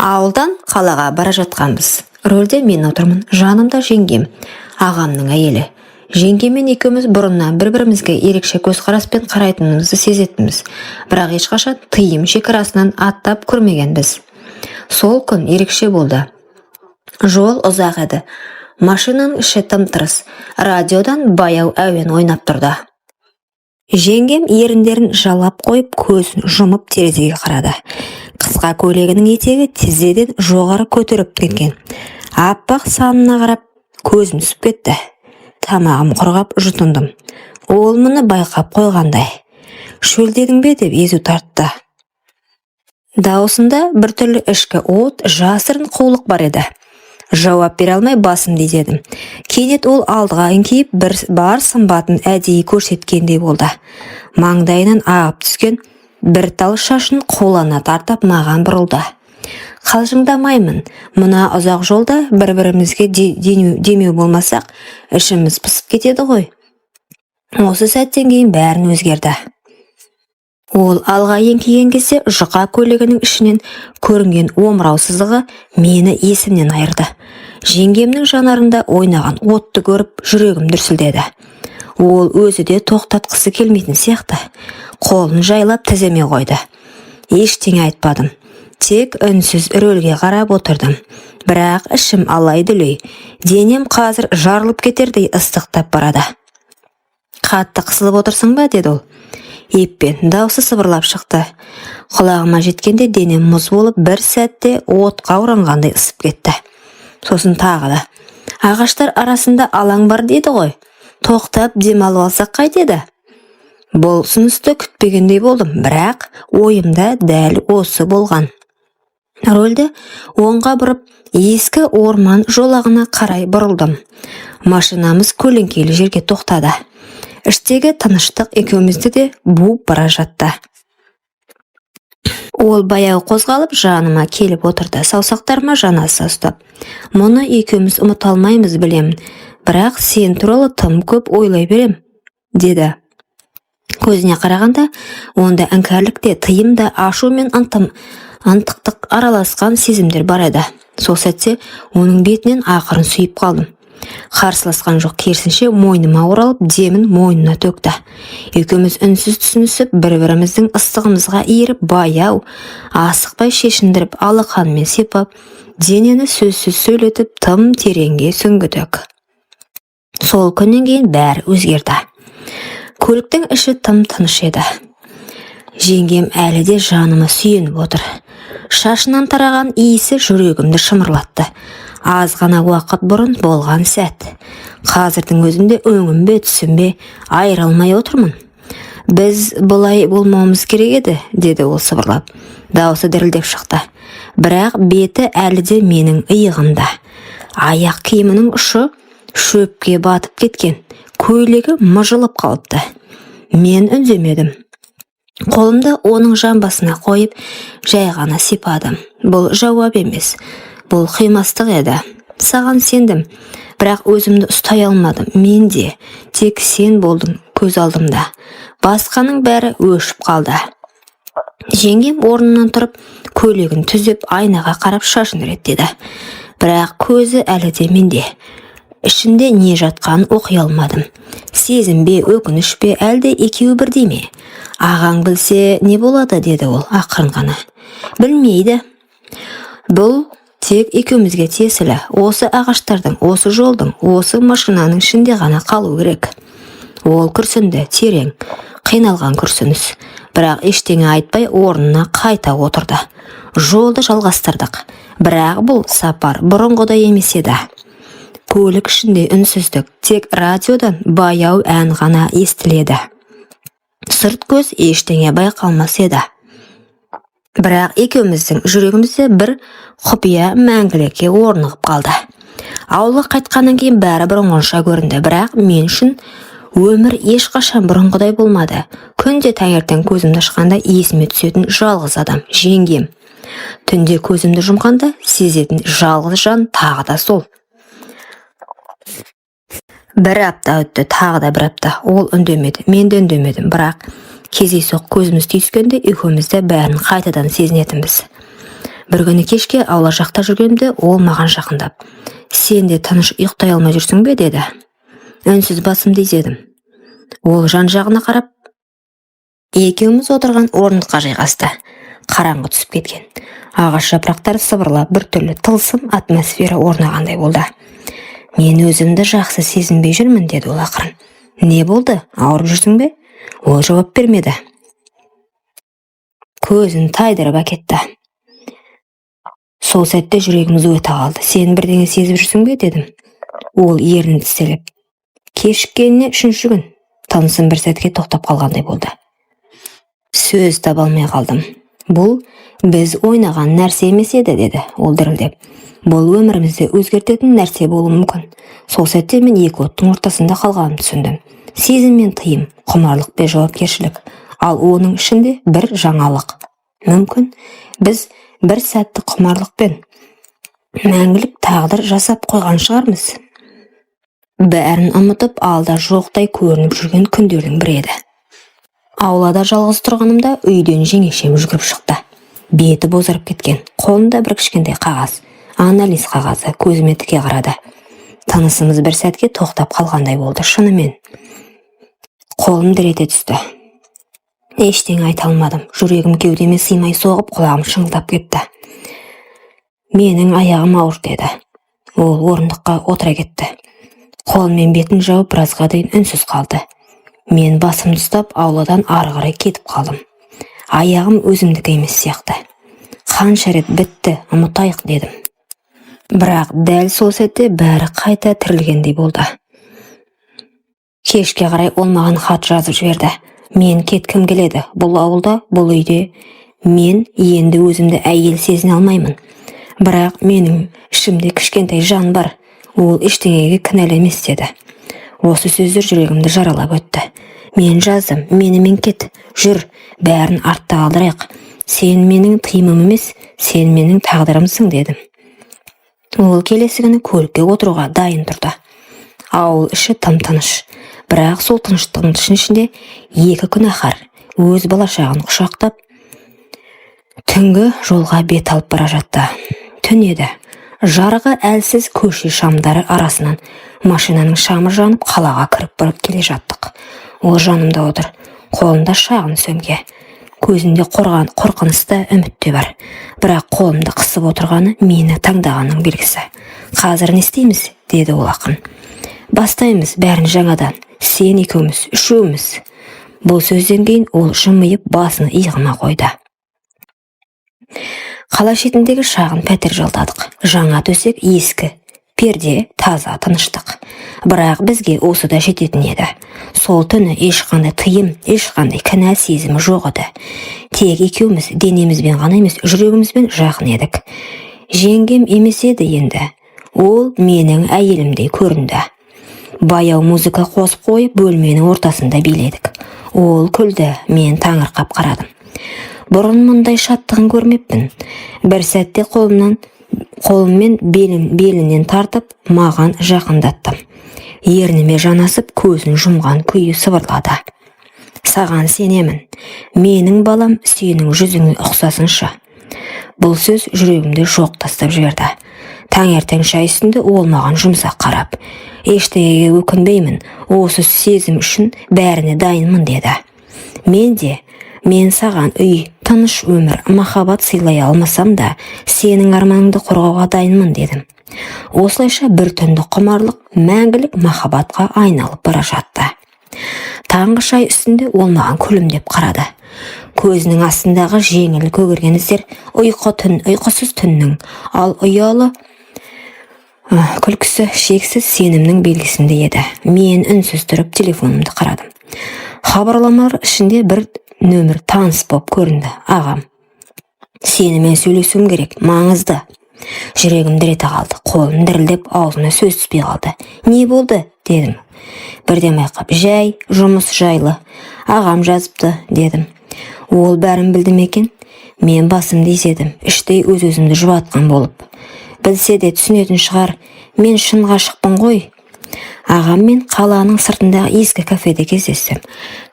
Ауылдан қалаға бара жатқанбыз. Рөлде мен отырмын, жанымда жеңгем, ағамның әйелі. Жеңгемен екеуміз бұрыннан бір-бірімізге ерекше көзқараспен қарайтынымызды сезетінбіз. Бірақ ешқашан тыйым шекарасынан аттап көрмегенбіз. Сол күн ерекше болды. Жол ұзақ еді. Машинаның іші тым-тырыс. Радиодан баяу әуен ойнап тұрды. Жеңгем еріндерін жалап қойып, көзін жұмып терезеге қарады. Қысқа көйлегінің етегі тізеден жоғары көтеріп кеткен. Аппақ санына қарап көзім түсіп кетті. Тамағым құрғап жұтындым. Ол мұны байқап қойғандай. Шөлдедің бе деп езу тартты. Даусында біртүрлі ішкі от, жасырын қулық бар еді. Жауап бере алмай басымды изедім. Кенет ол алдыға еңкейіп бар сымбатын әдейі көрсеткендей болды. Маңдайынан ағып түскен бір тал шашын қолана тартып маған бұрылды. Қалжыңдамаймын. Мына ұзақ жолда бір-бірімізге демеу болмасақ, ішіміз пысып кетеді ғой. Осы сәттен кейін бәрін өзгерді. Ол алға еңкейген кезде жұқа көйлегінің ішінен көрінген омырау сызығы мені есімнен айырды. Жеңгемнің жанарында ойнаған отты көріп жүрегім дүрсілдеді. Ол өзі де тоқтатқысы келмейтін сияқты. Қолын жайлап тіземе қойды. Ештеңе айтпадым. Тек үнсіз рөлге қарап отырдым. Бірақ ішім алай-дүлей. Денем қазір жарылып кетердей ыстықтап барады. Қатты қысылып отырсың ба, деді ол. Еппен даусы сыбырлап шықты. Құлағыма жеткенде денем мұз болып бір сәтте отқа оранғандай ысып кетті. Сосын тағы да. Ағаштар арасында алаң бар дейді ғой. Тоқтап демалып алсақ қайтеді? Бұл ұсынысты күтпегендей болдым, бірақ ойымда дәл осы болған. Рөлді оңға бұрып, ескі орман жолағына қарай бұрылдым. Машинамыз көлеңкелі жерге тоқтады. Іштегі тыныштық екеумізді де буып бара жатты. Ол баяу қозғалып жаныма келіп отырды, саусақтарыма жанаса ұстап. Мұны екеуміз ұмыта алмаймыз, білемін, бірақ сен туралы тым көп ойлай берем, деді. Көзіне қарағанда, онда іңкәрлікте, тыйымда, ашу мен антықтық араласқан сезімдер бар еді. Сол сәтте оның бетінен ақырын сүйіп қалдым. Қарсыласқан жоқ, керісінше мойныма оралып, демін мойнына төкті. Екеуміз үнсіз түсінісіп, бір-біріміздің ыстығымызға иіріп, баяу, асықпай шешіндіріп, алақанымен сипап, денені сөзсіз сөйлетіп, тым тереңге сүңгідік. Сол күннен кейін бәрі өзгерді. Көліктің іші тым тыныш еді. Жеңгем әлі де жаныма сүйеніп отыр. Шашынан тараған иісі жүрегімді шымырлатты. Аз ғана уақыт бұрын болған сәт. Қазірдің өзінде өңім бе, түсім бе, айыра алмай отырмын. Біз бұлай болмауымыз керек еді, деді ол сыбырлап. Даусы дірілдеп шықты. Бірақ беті әлі де менің иығымда. Аяқ киімінің ұшы шөпке батып кеткен. Көйлегі мыжылып қалыпты. Мен үндемедім. Қолымды оның жамбасына қойып, жай ғана сипадым. Бұл жауап емес. Бұл қимастық еді. Саған сендім, бірақ өзімді ұстай алмадым. Мен де, тек сен болдың көз алдымда. Басқаның бәрі өшіп қалды. Жеңгем орнынан тұрып, көйлегін түзеп, айнаға қарап шашын реттеді. Бірақ көзі әлі де менде. Ішінде не жатқан оқи алмадым. Сезім бе, өкініш пе, әлде екеуі бірдей ме? Ағаң білсе не болады, деді ол ақырын ғана. Білмейді. Бұл тек екеумізге тиесілі. Осы ағаштардың, осы жолдың, осы машинаның ішінде ғана қалу керек. Ол күрсінді, терең, қиналған күрсініс. Бірақ ештеңе айтпай орнына қайта отырды. Жолды жалғастырдық. Бірақ бұл сапар бұрынғыдай емес еді. Көлік ішінде үнсіздік, тек радиодан баяу ән ғана естіледі. Сырт көз ештеңе байқалмас еді. Бірақ екеуміздің жүрегімізде бір құпия мәңгілікке орнығып қалды. Ауылға қайтқаннан кейін бәрі бұрынғыша көрінді, бірақ мен үшін өмір ешқашан бұрынғыдай болмады. Күнде таңертең көзімді ашқанда есіме түсетін жалғыз адам, жеңгем. Түнде көзімді жұмғанда сезетін жалғыз жан тағы да сол. Бір апта өтті, тағы да бір апта. Ол үндемеді, мен де үндемедім, бірақ кездейсоқ көзіміз түйіскенде екеумізді бәрін қайтадан сезінетінбіз. Бір күні кешке аула жақта жүргенімде ол маған жақындап: "Сен де тыныш ұйықтай алмай жүрсің бе?" деді. Үнсіз басымды изедім. Ол жан-жағына қарап, екеуміз отырған орындыққа жайғасты. Қараңғы түсіп кеткен. Ағаш жапырақтары сыбырлап, біртүрлі тылсым атмосфера орнағандай болды. "Мен өзімді жақсы сезінбей жүрмін", деді ол ақырын. "Не болды? Ауырып жүрсің бе?" Ол жауап бермеді. Көзін тайдырып әкетті. Сол сәтте жүрегіміз өте қалды. "Сен бірдеңе сезіп жүрсің бе?" дедім. Ол ернін тістелеп: "Кешіккеніне 3-ші күн." Тынысым бір сәтке тоқтап қалғандай болды. Сөз таба алмай қалдым. "Бұл біз ойнаған нәрсе емес еді", деді ол дірілдеп. "Бұл өмірімізді өзгертетін нәрсе болуы мүмкін." Сол сәтте мен екі оттың ортасында қалғанымды түсіндім. Сезім мен тыйым, құмарлық пен жауапкершілік, ал оның ішінде бір жаңалық. Мүмкін біз бір сәтті құмарлықпен мәңгілік тағдыр жасап қойған шығармыз. Бәрін ұмытып, алда жоқтай көрініп жүрген күндердің бірі еді. Аулада жалғыз тұрғанымда үйден жеңешем жүгіріп шықты. Беті бозарып кеткен, қолында бір кішкентай қағаз, анализ қағазы, көзіме тіке қарады. Тынысымыз бір сәтке тоқтап қалғандай болды. Шынымен қолым дір ете түсті. Ештеңе айта алмадым. Жүрегім кеудеме сыймай соғып, құлағым шыңылдап кетті. "Менің аяғым ауыр", деді. Ол орындыққа отыра кетті. Қолымен бетін жауып біразға дейін үнсіз қалды. Мен басымды ұстап ауладан ары қарай кетіп қалдым. Аяғым өзімдікі емес сияқты. "Қанша рет бітті, ұмытайық", дедім. Бірақ дәл сол сәтте бәрі қайта тірілгендей болды. Кешке қарай ол маған хат жазып жіберді. "Мен кеткім келеді. Бұл ауылда, бұл үйде мен енді өзімді әйел сезіне алмаймын. Бірақ менің ішімде кішкентай жан бар. Ол ештеңеге кінәлі емес", деді. Осы сөздер жүрегімді жаралап өтті. Мен жаздым: "Менімен кет, жүр, бәрін артта қалдырайық. Сен менің тыйымым емес, сен менің тағдырымсың", дедім. Ол келесі күні көлікке отыруға дайын тұрды. Ауыл іші тым-тыныш. Бірақ сол тыныштықтың ішінде екі күнәһар өз балашағын құшақтап түнгі жолға бет алып бара жатты. Түн еді. Жарығы әлсіз көше шамдары арасынан машинаның шамы жанып қалаға кіріп келе жаттық. Ол жанымда отыр, қолында шағын сөмке. Көзінде қорқынысты үміт те бар. Бірақ қолымды қысып отырғаны мені таңдағанның белгісі. "Қазір не істейміз?" деді ол ақын. "Бастаймыз бәрін жаңадан. Сен екеуміз, үшеуміз." Бұл сөзден кейін ол жымиып басын иығыма қойды. Қала шетіндегі шағын пәтер жалдадық. Жаңа төсек, ескі перде, таза тыныштық. Бірақ бізге осы да жететін еді. Сол түні ешқандай тыйым, ешқандай кінә сезімі жоқ еді. Тек екеуміз денемізбен ғана емес, жүрегімізбен жақын едік. Жеңгем емес еді енді. Ол менің әйелімдей көрінді. Баяу музыка қосып қойып, бөлменің ортасында биледік. Ол күлді, мен таңырқап қарадым. Бұрын мұндай шаттығын көрмеппін. Бір сәтте қолыммен белінен тартып, маған жақындаттым. Ерніме жанасып, көзін жұмған күйі сыбырлады: "Саған сенемін. Менің балам сенің жүзіңе ұқсасыншы." Бұл сөз жүрегімді жоқ тастап жіберді. Таңертең шай үстінде ол маған жұмсақ қарап: "Ештеңеге өкінбеймін. Осы сезім үшін бәріне дайынмын", деді. Мен саған үй, тыныш өмір, махаббат сыйлай алмасам да, сенің арманыңды қорғауға дайынмын, дедім. Осылайша бір түнді құмарлық мәңгілік махаббатқа айналып бара жатты. Таңғы шай үстінде ол маған күлімдеп қарады. Көзінің астындағы жеңіл көгерген іздер ұйқысыз түннің, ал ұялы күлкісі шексіз сенімнің белгісінде еді. Мен үнсіз тұрып телефонымды қарадым. Хабарламалар ішінде бір нөмір таныс боп көрінді. "Ағам, сенімен сөйлесуім керек, маңызды." Жүрегім дір ете қалды, қолым дірілдеп, аузыма сөз түспей қалды. "Не болды?" дедім. Бірден байқап: "Жай, жұмыс жайлы. Ағам жазыпты", дедім. Ол бәрін білді ме екен? Мен басымды изедім, іштей өз-өзімді жұбатқан болып. Білсе де түсінетін шығар, мен шын ғашықпын ғой. Ағаммен қаланың сыртындағы ескі кафеде кездестім.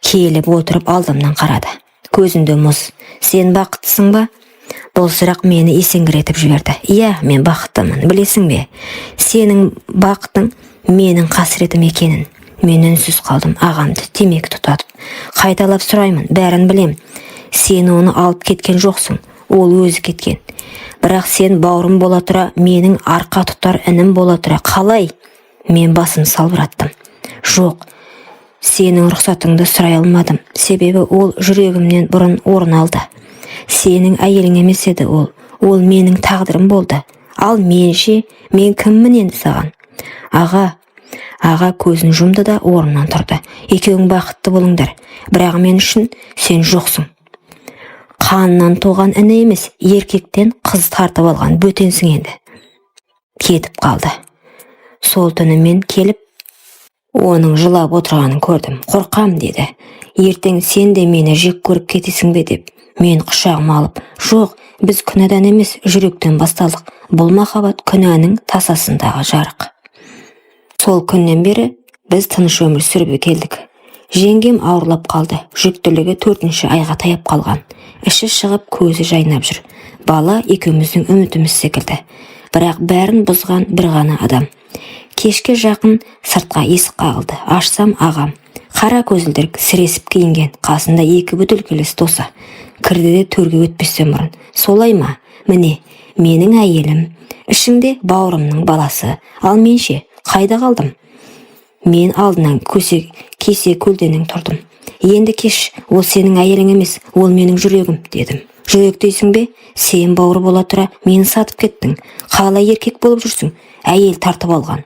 Келіп отырып алдымнан қарады. Көзінде мұз. "Сен бақыттысың ба?" Бұл сұрақ мені есеңгіретіп жіберді. Иә, мен бақыттымын, білесің бе? Сенің бақытың менің қасіретім екенін. Мен үнсіз қалдым, ағамды темекі тұтатып. Қайталап сұраймын, бәрін білем. Сен оны алып кеткен жоқсың, ол өзі кеткен. Бірақ сен бауырым бола тұра, менің арқа тұтар інім бола тұра, қалай? Мен басым салбыраттым. Жоқ, сенің рұқсатыңды сұрай алмадым, себебі ол жүрегімнен бұрын орын алды. Сенің әйелің емес еді ол менің тағдырым болды. Ал менше, мен кіммін енді саған? Аға көзін жұмды да орнынан тұрды. Екеуің бақытты болыңдар, бірақ мен үшін сен жоқсың. Қанынан туған іні емес, еркектен қыз тартып алған бөтенсің енді. Кетіп қалды. Сол түні мен келіп, оның жылап отырғанын көрдім. Қорқам деді. Ертең сен де мені жек көріп кетесің бе деп. Мен құшағыма алып, жоқ, біз күнәдан емес, жүректен басталдық. Бұл махаббат күнәнің тасасындағы жарық. Сол күннен бері біз тыныш өмір сүріп келдік. Жеңгем ауырлап қалды. Жүктілігі 4-ші айға таяп қалған. Іші шығып, көзі жайнап жүр. Бала екеуміздің үмітіміз секілді. Бірақ бәрін бұзған бір ғана адам. Кешке жақын сыртқа есік қағылды. Ашсам ағам. Қара көзілдірік, сіресіп киінген, қасында 2 бөтелкелес досы. Кірді де төрге өтпестен бұрын. Солай ма? Міне, менің әйелім, ішіңде бауырымның баласы. Ал менше, қайда қалдым? Мен алдынан кесе көлденің тұрдым. Енді кеш, ол сенің әйелің емес, ол менің жүрегім, дедім. Жүрек дейсің бе? Сен бауыр бола тұра, мені сатып кеттің. Қалай еркек болып жүрсің? Әйел тартып алған.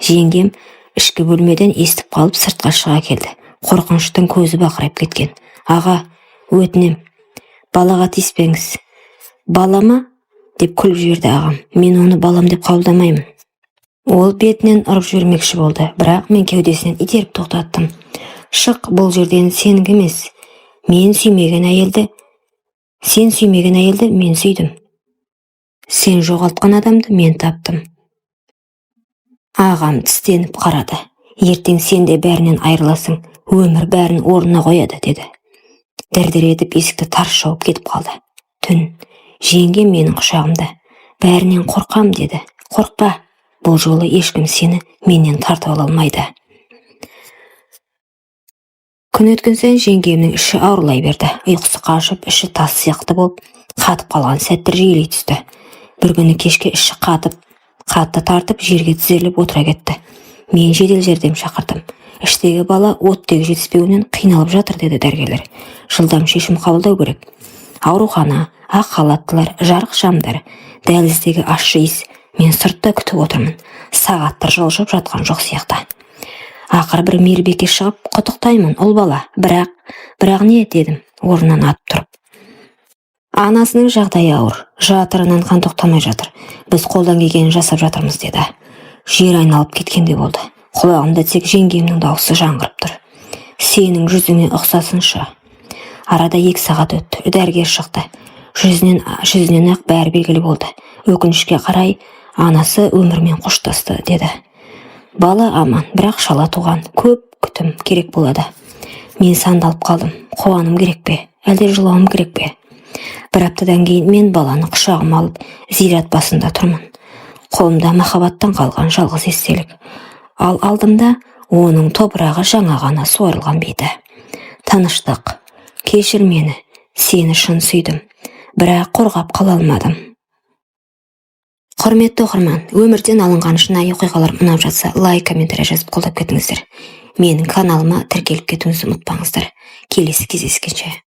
Жеңгем ішкі бөлмеден естіп қалып сыртқа шыға келді. Қорқыныштың көзі бақырайып кеткен. Аға, өтінем, балаға тиіспеңіз. Балама? Деп күліп жіберді ағам. Мен оны балам деп қабылдамаймын. Ол бетінен ұрып жібермекші болды, бірақ мен кеудесінен итеріп тоқтаттым. Шық, бұл жерден сенің емес. Сен сүймеген әйелді мен сүйдім. Сен жоғалтқан адамды мен таптым. Ағам тістеніп қарады. Ертең сен де бәрінен айырыласың, өмір бәрін орнына қояды, деді. Дір-дір етіп есікті тарс жауып кетіп қалды. Түн, жеңгем менің құшағымда. Бәрінен қорқам, деді. Қорқпа, бұл жолы ешкім сені менен тартып ала алмайды. Күн өткен сайын жеңгемнің іші ауырлай берді. Ұйқысы қашып, іші тас сияқты болып, қатып қалған сәттер жиілей түсті. Бір күні кешке іші қатты тартып, жерге тізерлеп отыра кетті. Мен жедел жәрдем шақырдым. Іштегі бала оттегі жетіспеуінен қиналып жатыр, деді дәрігерлер. Жылдам шешім қабылдау керек. Аурухана, ақ халаттылар, жарық шамдар, дәліздегі ащы иіс. Мен сыртта күтіп отырмын. Сағаттар жылжып жатқан жоқ сияқты. Ақыр бір мейірбике шығып, құттықтаймын, ұл бала. Бірақ не, дедім, орнынан атып тұрып. Анасының жағдайы ауыр, жатырынан қан тоқтамай жатыр. Біз қолдан келгенін жасап жатырмыз, деді. Жер айналып кеткенде болды. Құлағымда тек жеңгемнің дауысы жаңғырып тұр. Сенің жүзіңе ұқсасыншы. Арада 2 сағат өтті. Дәрігер шықты. Жүзінен ақ бәрі белгілі болды. Өкінішке қарай, анасы өмірмен қоштасты, деді. Бала аман, бірақ шала туған. Көп күтім керек болады. Мен сандалып қалдым. Қуаным керек пе? Әлде жылауым керек пе? Бір аптадан кейін мен баланы құшағыма алып, зират басында тұрмын. Қолымда махаббаттан қалған жалғыз естелік. Ал алдымда оның топырағы жаңа ғана суарылған беті. Тыныштық, кешір мені, сені шын сүйдім, бірақ қорғап қала алмадым. Құрметті оқырман, өмірден алынған шынайы оқиғалар ұнап жатса, лайк, комментарий жазып қолдап кетіңіздер. Менің каналыма тіркеліп кетуіңізді ұмытпаңыздар. Келесі кездескенше.